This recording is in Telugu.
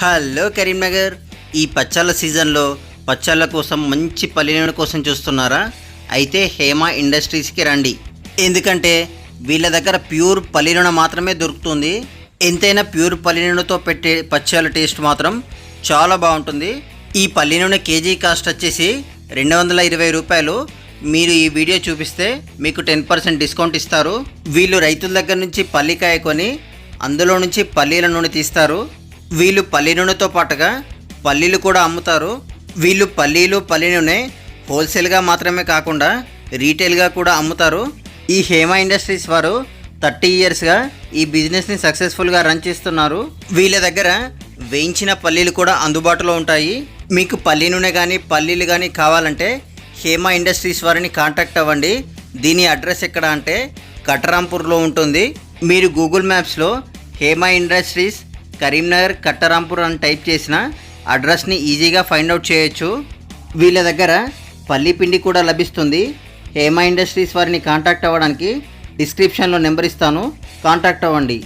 హలో కరీంనగర్. ఈ పచ్చళ్ళ సీజన్లో పచ్చళ్ళ కోసం మంచి పల్లి నూనె కోసం చూస్తున్నారా? అయితే హేమ ఇండస్ట్రీస్కి రండి. ఎందుకంటే వీళ్ళ దగ్గర ప్యూర్ పల్లి నూనె మాత్రమే దొరుకుతుంది. ఎంతైనా ప్యూర్ పల్లి నూనెతో పెట్టే పచ్చళ్ళ టేస్ట్ మాత్రం చాలా బాగుంటుంది. ఈ పల్లి నూనె కేజీ కాస్ట్ వచ్చేసి 220 రూపాయలు. మీరు ఈ వీడియో చూపిస్తే మీకు 10% డిస్కౌంట్ ఇస్తారు. వీళ్ళు రైతుల దగ్గర నుంచి పల్లికాయ కొని అందులో నుంచి పల్లీల నూనె తీస్తారు. వీళ్ళు పల్లి నూనెతో పాటుగా పల్లీలు కూడా అమ్ముతారు. వీళ్ళు పల్లీలు పల్లి నూనె హోల్సేల్గా మాత్రమే కాకుండా రీటైల్గా కూడా అమ్ముతారు. ఈ హేమ ఇండస్ట్రీస్ వారు 30 ఇయర్స్గా ఈ బిజినెస్ని సక్సెస్ఫుల్గా రన్ చేస్తున్నారు. వీళ్ళ దగ్గర వేయించిన పల్లీలు కూడా అందుబాటులో ఉంటాయి. మీకు పల్లి నూనె కానీ పల్లీలు కానీ కావాలంటే హేమ ఇండస్ట్రీస్ వారిని కాంటాక్ట్ అవ్వండి. దీని అడ్రస్ ఎక్కడ అంటే కట్టరాంపూర్లో ఉంటుంది. మీరు గూగుల్ మ్యాప్స్లో హేమ ఇండస్ట్రీస్ కరీంనగర్ కట్టరాంపూర్ అని టైప్ చేసిన అడ్రస్ని ఈజీగా ఫైండ్ అవుట్ చేయొచ్చు. వీళ్ళ దగ్గర పల్లి పిండి కూడా లభిస్తుంది. హేమ ఇండస్ట్రీస్ వారిని కాంటాక్ట్ అవ్వడానికి డిస్క్రిప్షన్లో నెంబర్ ఇస్తాను, కాంటాక్ట్ అవ్వండి.